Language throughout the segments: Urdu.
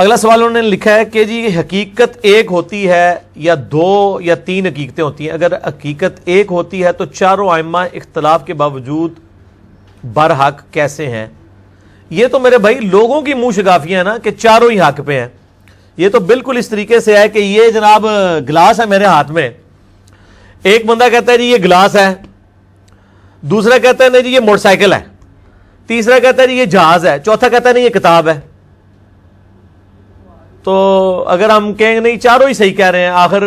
اگلا سوال انہوں نے لکھا ہے کہ جی حقیقت ایک ہوتی ہے یا دو یا تین حقیقتیں ہوتی ہیں؟ اگر حقیقت ایک ہوتی ہے تو چاروں ائمہ اختلاف کے باوجود برحق کیسے ہیں؟ یہ تو میرے بھائی لوگوں کی منہ شگافیاں ہیں نا کہ چاروں ہی حق پہ ہیں. یہ تو بالکل اس طریقے سے ہے کہ یہ جناب گلاس ہے میرے ہاتھ میں، ایک بندہ کہتا ہے جی یہ گلاس ہے، دوسرا کہتا ہے نہیں جی یہ موٹر سائیکل ہے، تیسرا کہتا ہے جی یہ جہاز ہے، چوتھا کہتا ہے نہیں یہ کتاب ہے. تو اگر ہم کہیں گے نہیں چاروں ہی صحیح کہہ رہے ہیں، آخر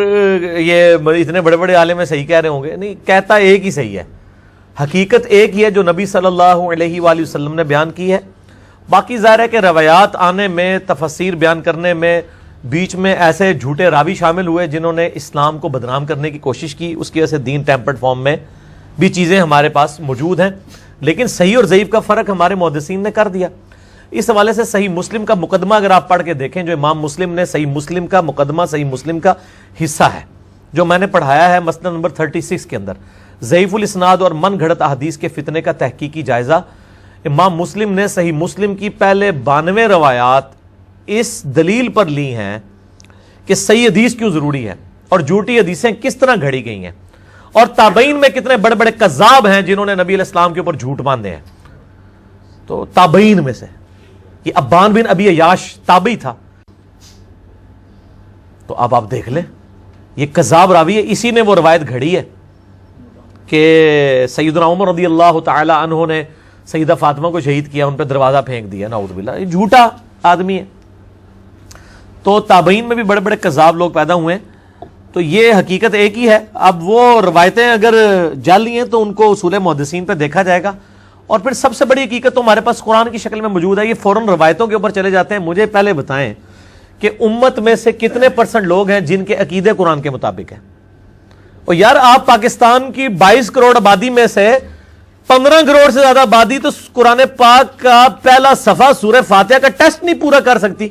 یہ اتنے بڑے بڑے عالم میں صحیح کہہ رہے ہوں گے، نہیں، کہتا ایک ہی صحیح ہے. حقیقت ایک ہی ہے جو نبی صلی اللہ علیہ وآلہ وسلم نے بیان کی ہے. باقی ظاہر ہے کہ روایات آنے میں، تفسیر بیان کرنے میں بیچ میں ایسے جھوٹے راوی شامل ہوئے جنہوں نے اسلام کو بدنام کرنے کی کوشش کی، اس کی وجہ سے دین ٹیمپرڈ فارم میں بھی چیزیں ہمارے پاس موجود ہیں. لیکن صحیح اور ضعیف کا فرق ہمارے محدثین نے کر دیا. اس حوالے سے صحیح مسلم کا مقدمہ اگر آپ پڑھ کے دیکھیں، جو امام مسلم نے صحیح مسلم کا مقدمہ صحیح مسلم کا حصہ ہے جو میں نے پڑھایا ہے مسئلہ نمبر 36 کے اندر، ضعیف الاسناد اور من گھڑت احادیث کے فتنے کا تحقیقی جائزہ، امام مسلم نے صحیح مسلم کی پہلے 92 روایات اس دلیل پر لی ہیں کہ صحیح حدیث کیوں ضروری ہے اور جھوٹی حدیثیں کس طرح گھڑی گئی ہیں، اور تابعین میں کتنے بڑے بڑے کذاب ہیں جنہوں نے نبی علیہ السلام کے اوپر جھوٹ باندھے ہیں. تو تابعین میں سے یہ ابان بن ابی عیاش تابعی تھا. تو اب آپ دیکھ لیں یہ کذاب راوی ہے، اسی نے وہ روایت گھڑی ہے کہ سیدنا عمر رضی اللہ تعالی عنہ نے سیدہ فاطمہ کو شہید کیا، ان پہ دروازہ پھینک دیا، نعوذ باللہ. یہ جھوٹا آدمی ہے. تو تابعین میں بھی بڑے بڑے کذاب لوگ پیدا ہوئے ہیں. تو یہ حقیقت ایک ہی ہے. اب وہ روایتیں اگر جعلی ہیں تو ان کو اصول محدثین پہ دیکھا جائے گا. اور پھر سب سے بڑی حقیقت تو ہمارے پاس قرآن کی شکل میں موجود ہے. یہ فوراً روایتوں کے اوپر چلے جاتے ہیں. مجھے پہلے بتائیں کہ امت میں سے کتنے % لوگ ہیں جن کے عقیدے قرآن کے مطابق ہیں؟ اور یار آپ پاکستان کی 22 کروڑ آبادی میں سے 15 کروڑ سے زیادہ آبادی تو قرآن پاک کا پہلا صفحہ سورہ فاتحہ کا ٹیسٹ نہیں پورا کر سکتی.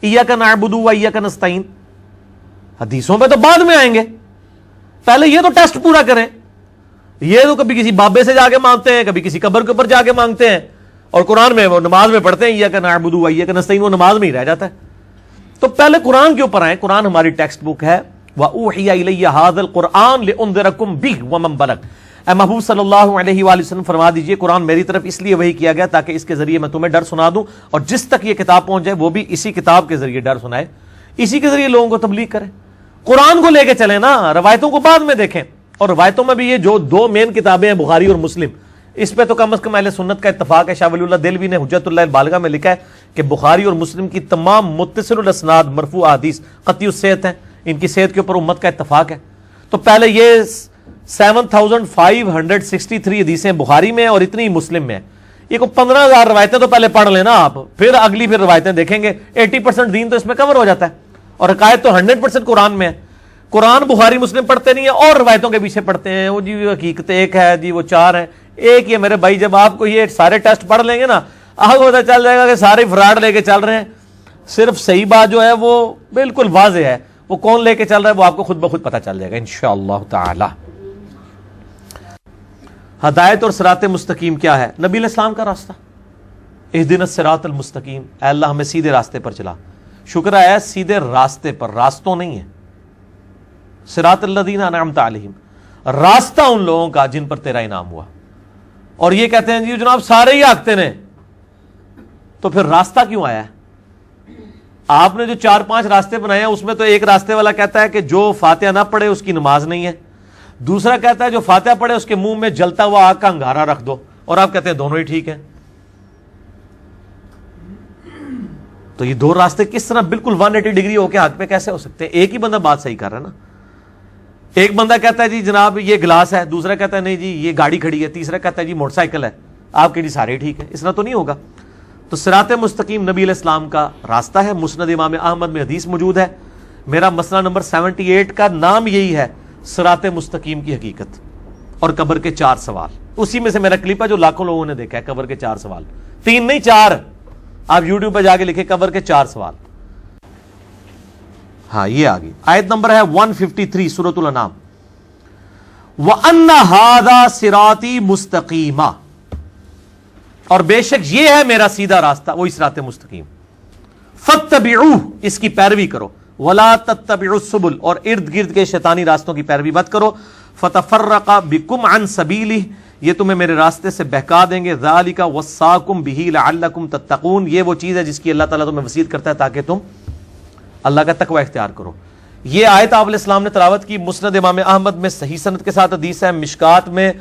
ایاک نعبد و ایاک نستعین. حدیثوں پہ تو بعد میں آئیں گے، پہلے یہ تو ٹیسٹ پورا کریں. یہ تو کبھی کسی بابے سے جا کے مانگتے ہیں، کبھی کسی قبر کے اوپر جا کے مانگتے ہیں، اور قرآن میں وہ نماز میں پڑھتے ہیں ایاک نعبد و ایاک نستعین، وہ نماز میں ہی رہ جاتا ہے. تو پہلے قرآن کے اوپر آئیں. قرآن ہماری ٹیکسٹ بک ہے. وَأُوحِيَ إِلَيَّ هَذَا الْقُرْآنُ لِأُنذِرَكُم بِهِ وَمَن بَلَغَ. اے محبوب صلی اللہ علیہ وآلہ وسلم فرما دیجئے قرآن میری طرف اس لیے وحی کیا گیا تاکہ اس کے ذریعے میں تمہیں ڈر سنا دوں، اور جس تک یہ کتاب پہنچ جائے وہ بھی اسی کتاب کے ذریعے ڈر سنائے، اسی کے ذریعے لوگوں کو تبلیغ کرے. قرآن کو لے کے چلیں نا، روایتوں کو بعد میں دیکھیں. اور روایتوں میں بھی یہ جو 2 مین کتابیں ہیں بخاری اور مسلم، اس پہ تو کم از کم اہل سنت کا اتفاق ہے. شاہ ولی اللہ دہلوی نے حجت اللہ البالغہ میں لکھا ہے کہ بخاری اور مسلم کی تمام متصل الاسناد مرفوع احادیث قطعی الصحت ہیں، ان کی صحت کے اوپر امت کا اتفاق ہے. تو پہلے یہ 7563 حدیثیں بخاری میں اور اتنی مسلم میں. یہ کو 15,000 روایتیں تو پہلے پڑھ لینا آپ، پھر اگلی پھر روایتیں دیکھیں گے. 80% دین تو اس میں کور ہو جاتا ہے، اور عقائد تو 100% قرآن میں ہے. قرآن بخاری مسلم پڑھتے نہیں ہیں اور روایتوں کے پیچھے پڑھتے ہیں. وہ جی حقیقت ایک ہے، جی وہ 4 ہیں. ایک ہی ہے میرے بھائی. جب آپ کو یہ سارے ٹیسٹ پڑھ لیں گے نا، آپ کو پتہ چل جائے گا کہ سارے فراڈ لے کے چل رہے ہیں. صرف صحیح بات جو ہے وہ بالکل واضح ہے، وہ کون لے کے چل رہا ہے وہ آپ کو خود بخود پتہ چل جائے گا انشاءاللہ تعالی. ہدایت اور صراط مستقیم کیا ہے؟ نبی علیہ السلام کا راستہ. اہدنا الصراط المستقیم، اے اللہ ہمیں سیدھے راستے پر چلا. شکر ہے سیدھے راستے پر، راستوں نہیں ہے. صراط الذین انعمت علیہم، راستہ ان لوگوں کا جن پر تیرا انعام ہوا. اور یہ کہتے ہیں جی جناب سارے ہی آگتے نے، تو پھر راستہ کیوں آیا ہے؟ آپ نے جو 4-5 راستے بنائے ہیں اس میں تو ایک راستے والا کہتا ہے کہ جو فاتحہ نہ پڑھے اس کی نماز نہیں ہے، دوسرا کہتا ہے جو فاتحہ پڑھے اس کے منہ میں جلتا ہوا آگ کا انگارہ رکھ دو، اور آپ کہتے ہیں دونوں ہی ٹھیک ہیں. تو یہ 2 راستے کس طرح بالکل 180 ڈگری ہو کے حق پہ کیسے ہو سکتے ہیں؟ ایک ہی بندہ بات صحیح کر رہا ہے نا. ایک بندہ کہتا ہے جی جناب یہ گلاس ہے، دوسرا کہتا ہے نہیں جی یہ گاڑی کھڑی ہے، تیسرا کہتا ہے جی موٹر سائیکل ہے. آپ کے جی سارے ٹھیک ہیں، اس طرح تو نہیں ہوگا. تو صراط مستقیم نبی علیہ السلام کا راستہ ہے. مسند امام احمد میں حدیث موجود ہے. میرا مسئلہ نمبر 78 کا نام یہی ہے، صراط مستقیم کی حقیقت اور قبر کے 4 سوال. اسی میں سے میرا کلپ ہے جو لاکھوں لوگوں نے دیکھا ہے. قبر کے 4 سوال، 3 نہیں 4. آپ یوٹیوب پہ جا کے لکھیں قبر کے 4 سوال. ہاں یہ آگئی آیت نمبر ہے 153 سورۃ الانعام. وَأَنَّ هَذَا صِرَاطِي مُسْتَقِيمًا، اور بے شک یہ ہے میرا سیدھا راستہ، وہی صراط مستقیم. فاتبعوہ اس کی پیروی کرو، ولا تتبعوا السبل اور ارد گرد کے شیطانی راستوں کی پیروی مت کرو، فتفرق بکم عن سبیلہ یہ تمہیں میرے راستے سے بہکا دیں گے، ذالک وصاکم بہ لعلکم تتقون یہ وہ چیز ہے جس کی اللہ تعالیٰ تمہیں وصیت کرتا ہے تاکہ تم اللہ کا تقوی اختیار کرو۔ یہ آیت آپ علیہ السلام نے تلاوت کی، مسند امام احمد میں صحیح سند کے ساتھ حدیث ہے، مشکات میں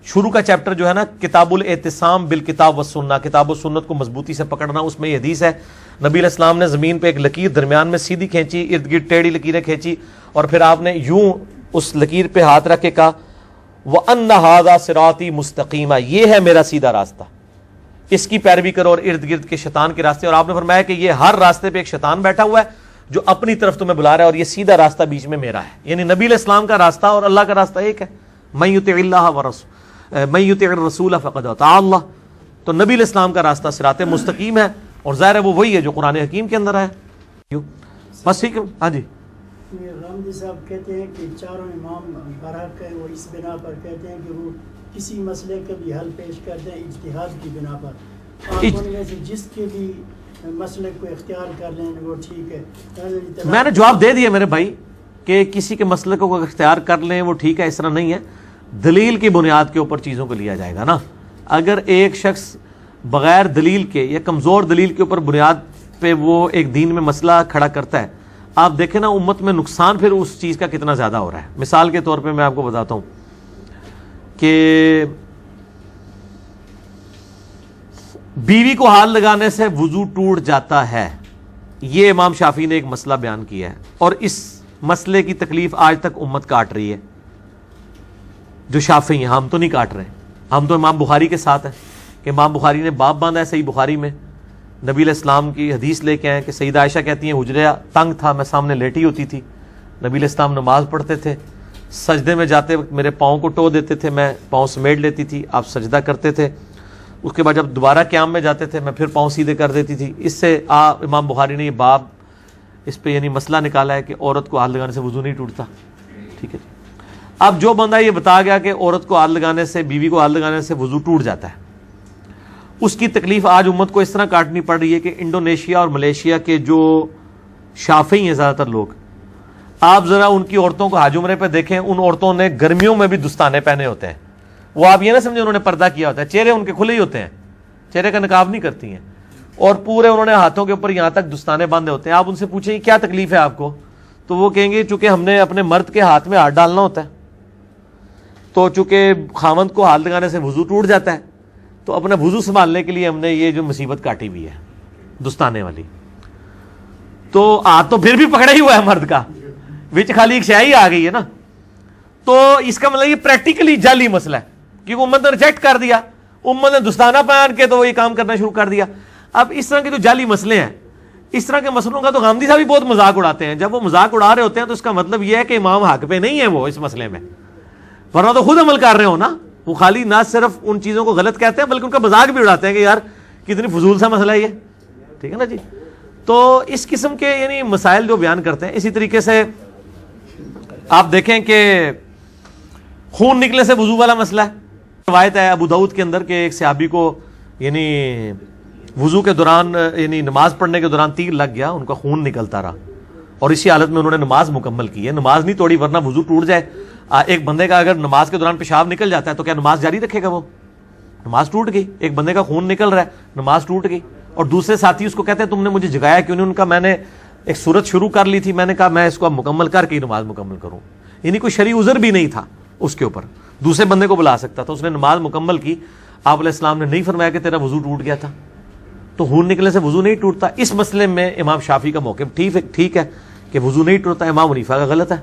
شروع کا چیپٹر جو ہے نا کتاب الاعتصام بالکتاب والسنہ، کتاب و سنت کو مضبوطی سے پکڑنا، اس میں یہ حدیث ہے نبی علیہ السلام نے زمین پہ ایک لکیر درمیان میں سیدھی کھینچی، ارد گرد ٹیڑھی لکیریں کھینچی، اور پھر آپ نے یوں اس لکیر پہ ہاتھ رکھ کے کہا وَأَنَّ هَذَا صِرَاطِي مُسْتَقِيمًا یہ ہے میرا سیدھا راستہ، اس کی پیروی کرو اور ارد گرد کے شیطان کے راستے، اور آپ نے فرمایا کہ یہ ہر راستے پہ ایک شیطان بیٹھا ہوا ہے جو اپنی طرف تمہیں بلا رہا ہے، اور یہ سیدھا راستہ بیچ میں میرا ہے، یعنی نبی علیہ السلام کا راستہ اور اللہ کا راستہ ایک ہے، مَن يُطِعِ اللَّهَ مَن يُطِعِ الرَّسُولَ فَقَدْ أَطَاعَ اللَّهَ تو نبی علیہ السلام کا راستہ صراط مستقیم ہے، اور ظاہر ہے وہ وہی ہے جو قرآن حکیم کے اندر ہے۔ بس ٹھیک ہے، ہاں جی۔ غامدی صاحب کہتے ہیں کہ چاروں امام برحق ہے، وہ اس بنا پر کہتے ہیں کہ وہ کسی مسئلے کا بھی حل پیش کرتے ہیں اجتہاد کی بنا پر، آپ ان میں سے جس کے بھی مسئلے کو اختیار کر لیں وہ ٹھیک ہے۔ میں نے جواب دے دیا میرے بھائی کہ کسی کے مسئلے کو اختیار کر لیں وہ ٹھیک ہے، اس طرح نہیں ہے، دلیل کی بنیاد کے اوپر چیزوں کو لیا جائے گا نا۔ اگر ایک شخص بغیر دلیل کے یا کمزور دلیل کے اوپر بنیاد پہ وہ ایک دین میں مسئلہ کھڑا کرتا ہے، آپ دیکھیں نا امت میں نقصان پھر اس چیز کا کتنا زیادہ ہو رہا ہے۔ مثال کے طور پہ میں آپ کو بتاتا ہوں کہ بیوی کو ہاتھ لگانے سے وضو ٹوٹ جاتا ہے، یہ امام شافعی نے ایک مسئلہ بیان کیا ہے، اور اس مسئلے کی تکلیف آج تک امت کاٹ رہی ہے جو شافعی ہیں، ہم تو نہیں کاٹ رہے، ہم تو امام بخاری کے ساتھ ہیں کہ امام بخاری نے باب باندھا ہے صحیح بخاری میں، نبی علیہ السلام کی حدیث لے کے آئے کہ سیدہ عائشہ کہتی ہیں حجرہ تنگ تھا، میں سامنے لیٹی ہوتی تھی، نبی علیہ السلام نماز پڑھتے تھے، سجدے میں جاتے وقت میرے پاؤں کو ٹو دیتے تھے، میں پاؤں سمیٹ لیتی تھی، آپ سجدہ کرتے تھے، اس کے بعد جب دوبارہ قیام میں جاتے تھے میں پھر پاؤں سیدھے کر دیتی تھی۔ اس سے امام بخاری نے یہ باب اس پہ یعنی مسئلہ نکالا ہے کہ عورت کو ہاتھ لگانے سے وضو نہیں ٹوٹتا، ٹھیک ہے جی۔ اب جو بندہ یہ بتا گیا کہ عورت کو ہاتھ لگانے سے، بیوی کو ہاتھ لگانے سے وضو ٹوٹ جاتا ہے، اس کی تکلیف آج امت کو اس طرح کاٹنی پڑ رہی ہے کہ انڈونیشیا اور ملیشیا کے جو شافعی ہیں زیادہ تر لوگ، آپ ذرا ان کی عورتوں کو حج عمرے پہ دیکھیں، ان عورتوں نے گرمیوں میں بھی دستانے پہنے ہوتے ہیں، وہ آپ یہ نہ سمجھیں انہوں نے پردہ کیا ہوتا ہے، چہرے ان کے کھلے ہی ہوتے ہیں، چہرے کا نقاب نہیں کرتی ہیں، اور پورے انہوں نے ہاتھوں کے اوپر یہاں تک دستانے باندھے ہوتے ہیں۔ آپ ان سے پوچھیں کیا تکلیف ہے آپ کو، تو وہ کہیں گے چونکہ ہم نے اپنے مرد کے ہاتھ میں ہاتھ ڈالنا ہوتا ہے، تو چونکہ خاوند کو ہاتھ لگانے سے وضو ٹوٹ جاتا ہے، تو اپنا وضو سنبھالنے کے لیے ہم نے یہ جو مصیبت کاٹی ہوئی ہے دستانے والی، تو ہاتھ تو پھر بھی پکڑا ہی ہوا ہے مرد کا، وچ خالی ایک شاہی آ گئی ہے نا، تو اس کا مطلب یہ پریکٹیکلی جعلی مسئلہ ہے، کیونکہ امت نے ریجیکٹ کر دیا، امت نے دستانہ پہن کے تو وہ یہ کام کرنا شروع کر دیا۔ اب اس طرح کے جو جعلی مسئلے ہیں، اس طرح کے مسئلوں کا تو غامدی صاحب بھی بہت مذاق اڑاتے ہیں، جب وہ مذاق اڑا رہے ہوتے ہیں تو اس کا مطلب یہ ہے کہ امام حق پہ نہیں ہے وہ اس مسئلے میں، ورنہ تو خود عمل کر رہے ہو نا، وہ خالی نہ صرف ان چیزوں کو غلط کہتے ہیں بلکہ ان کا مذاق بھی اڑاتے ہیں کہ یار کتنی فضول سا مسئلہ ہے یہ، ٹھیک ہے نا جی۔ تو اس قسم کے یعنی مسائل جو بیان کرتے ہیں، اسی طریقے سے آپ دیکھیں کہ خون نکلنے سے وضو والا مسئلہ ہے، روایت ہے ابو داؤد کے اندر کہ ایک صحابی کو یعنی وضو کے دوران یعنی نماز پڑھنے کے دوران تیر لگ گیا، ان کا خون نکلتا رہا، اور اسی حالت میں انہوں نے نماز مکمل کی ہے، نماز نہیں توڑی ورنہ وضو ٹوٹ جائے۔ ایک بندے کا اگر نماز کے دوران پیشاب نکل جاتا ہے تو کیا نماز جاری رکھے گا؟ وہ نماز ٹوٹ گئی، ایک بندے کا خون نکل رہا ہے، نماز ٹوٹ گئی، اور دوسرے ساتھی اس کو کہتے ہیں تم نے مجھے جگایا کیوں نہیں؟ ان کا میں نے ایک صورت شروع کر لی تھی، میں نے کہا میں اس کو اب مکمل کر کے ہی نماز مکمل کروں، یعنی کوئی شرعی عذر بھی نہیں تھا اس کے اوپر، دوسرے بندے کو بلا سکتا تھا، اس نے نماز مکمل کی، آپ علیہ السلام نے نہیں فرمایا کہ تیرا وضو ٹوٹ گیا تھا، تو خون نکلنے سے وضو نہیں ٹوٹتا۔ اس مسئلے میں امام شافعی کا موقف ٹھیک ہے کہ وضو نہیں ٹوٹتا، امام حنیفہ کا غلط ہے،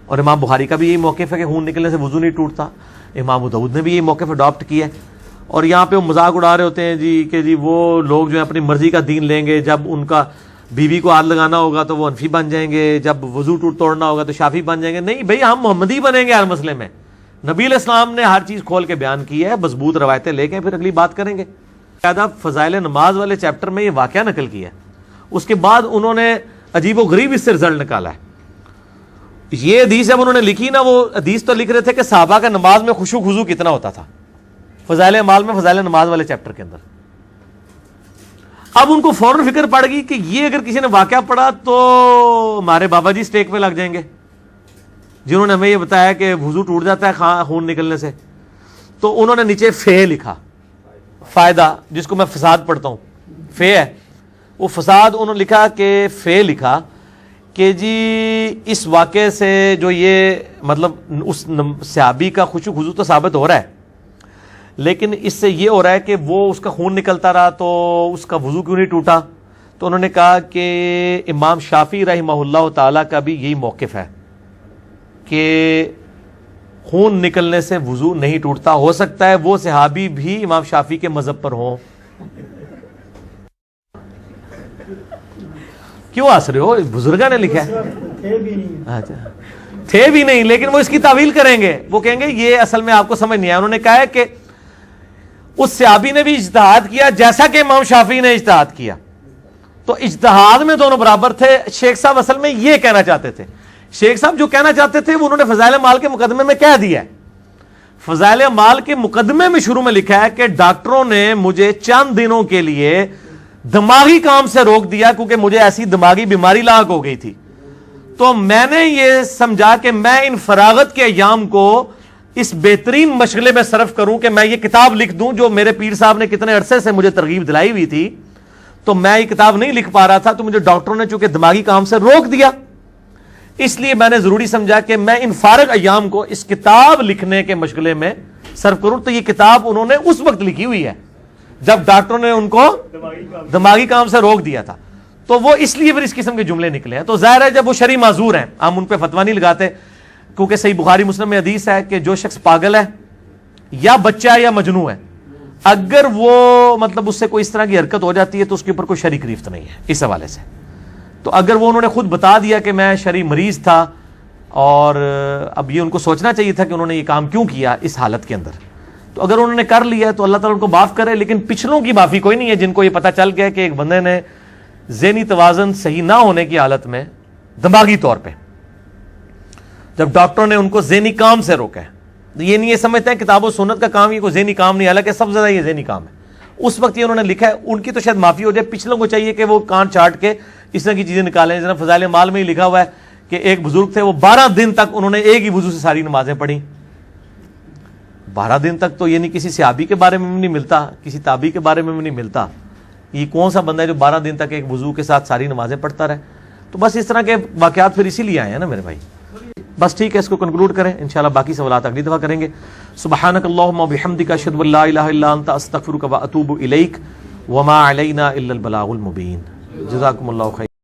اور امام بخاری کا بھی یہی موقف ہے کہ خون نکلنے سے وضو نہیں ٹوٹتا، امام ابو داؤد نے بھی یہی موقف اڈاپٹ کیا ہے۔ اور یہاں پہ وہ مذاق اڑا رہے ہوتے ہیں جی کہ جی وہ لوگ جو ہے اپنی مرضی کا دین لیں گے، جب ان کا بیوی کو ہاتھ لگانا ہوگا تو وہ حنفی بن جائیں گے، جب وضو توڑنا ہوگا تو شافعی بن جائیں گے۔ نہیں بھائی، ہم محمدی بنیں گے ہر مسئلے میں، نبی علیہ السلام نے ہر چیز کھول کے بیان کی ہے، مضبوط روایتیں لے کے پھر اگلی بات کریں گے۔ زیادہ فضائل نماز والے چیپٹر میں یہ واقعہ نقل کیا ہے، اس کے بعد انہوں نے عجیب و غریب اس سے رزلٹ نکالا ہے۔ یہ حدیث جب انہوں نے لکھی نا، وہ حدیث تو لکھ رہے تھے کہ صحابہ کا نماز میں خشوع خضوع کتنا ہوتا تھا، فضائل اعمال میں فضائل نماز والے چیپٹر کے اندر۔ اب ان کو فوراً فکر پڑ گئی کہ یہ اگر کسی نے واقعہ پڑھا تو ہمارے بابا جی اسٹیک پہ لگ جائیں گے جنہوں نے ہمیں یہ بتایا کہ وضو ٹوٹ جاتا ہے خون نکلنے سے. تو انہوں نے نیچے فے لکھا, فائدہ جس کو میں فساد پڑھتا ہوں, فے ہے وہ فساد. انہوں نے لکھا کہ فے لکھا کہ جی اس واقعے سے جو یہ مطلب اس صحابی کا خشوع خضوع تو ثابت ہو رہا ہے, لیکن اس سے یہ ہو رہا ہے کہ وہ اس کا خون نکلتا رہا تو اس کا وضو کیوں نہیں ٹوٹا. تو انہوں نے کہا کہ امام شافعی رحمہ اللہ تعالیٰ کا بھی یہی موقف ہے کہ خون نکلنے سے وضو نہیں ٹوٹتا. ہو سکتا ہے وہ صحابی بھی امام شافعی کے مذہب پر ہوں. کیوں ہنس رہے ہو؟ بزرگاں نے لکھا ہے. تھے بھی نہیں, لیکن وہ اس کی تعویل کریں گے, وہ کہیں گے یہ اصل میں آپ کو سمجھ نہیں آیا. انہوں نے کہا ہے کہ اس صحابی نے بھی اجتہاد کیا جیسا کہ امام شافعی نے اجتہاد کیا, تو اجتہاد میں دونوں برابر تھے. شیخ صاحب اصل میں یہ کہنا چاہتے تھے, شیخ صاحب جو کہنا چاہتے تھے وہ انہوں نے فضائل اعمال کے مقدمے میں کہہ دیا ہے. فضائل اعمال کے مقدمے میں شروع میں لکھا ہے کہ ڈاکٹروں نے مجھے چند دنوں کے لیے دماغی کام سے روک دیا کیونکہ مجھے ایسی دماغی بیماری لاحق ہو گئی تھی. تو میں نے یہ سمجھا کہ میں ان فراغت کے ایام کو اس بہترین مشغلے میں صرف کروں کہ میں یہ کتاب لکھ دوں جو میرے پیر صاحب نے کتنے عرصے سے مجھے ترغیب دلائی ہوئی تھی. تو میں یہ کتاب نہیں لکھ پا رہا تھا, تو مجھے ڈاکٹروں نے چونکہ دماغی کام سے روک دیا, اس لیے میں نے ضروری سمجھا کہ میں ان فارغ ایام کو اس کتاب لکھنے کے مشغلے میں صرف کروں. تو یہ کتاب انہوں نے اس وقت لکھی ہوئی ہے جب ڈاکٹروں نے ان کو دماغی کام سے روک دیا تھا. تو وہ اس لیے پھر اس قسم کے جملے نکلے ہیں. تو ظاہر ہے جب وہ شرعی معذور ہیں ہم ان پہ فتویٰ نہیں لگاتے, کیونکہ صحیح بخاری مسلم میں حدیث ہے کہ جو شخص پاگل ہے یا بچہ ہے یا مجنون ہے, اگر وہ مطلب اس سے کوئی اس طرح کی حرکت ہو جاتی ہے تو اس کے اوپر کوئی شرعی گرفت نہیں ہے اس حوالے سے. تو اگر وہ انہوں نے خود بتا دیا کہ میں شرعی مریض تھا, اور اب یہ ان کو سوچنا چاہیے تھا کہ انہوں نے یہ کام کیوں کیا اس حالت کے اندر, تو اگر انہوں نے کر لیا تو اللہ تعالیٰ ان کو معاف کرے. لیکن پچھلوں کی معافی کوئی نہیں ہے جن کو یہ پتہ چل گیا کہ ایک بندے نے ذہنی توازن صحیح نہ ہونے کی حالت میں دماغی طور پہ جب ڈاکٹروں نے ان کو ذہنی کام سے روکا ہے, یہ نہیں یہ سمجھتے ہیں کتاب و سنت کا کام یہ کوئی ذہنی کام نہیں, حالانکہ سب سے زیادہ یہ ذہنی کام ہے. اس وقت یہ انہوں نے لکھا ہے, ان کی تو شاید معافی ہو جائے, پچھلوں کو چاہیے کہ وہ کان چاٹ کے اس طرح کی چیزیں نکالیں. جناب فضائل مال میں ہی لکھا ہوا ہے کہ ایک بزرگ تھے, وہ 12 دن تک انہوں نے ایک ہی وضو سے ساری نمازیں پڑھی. 12 دن تک تو یہ نہیں کسی صحابی کے بارے میں بھی نہیں ملتا, کسی تابعی کے بارے میں بھی نہیں ملتا. یہ کون سا بندہ ہے جو 12 دن تک ایک وضو کے ساتھ ساری نمازیں پڑھتا رہے؟ تو بس اس طرح کے واقعات پھر اسی لیے آئے ہیں نا میرے بھائی. بس ٹھیک ہے, اس کو کنکلوڈ کریں, انشاءاللہ باقی سوالات اگلی دفعہ کریں گے. سبحانک اللہم و بحمدک اشہد ان لا الہ الا انت استغفرک و اتوب الیک وما علینا الا البلاغ المبین. جزاکم اللہ خیر.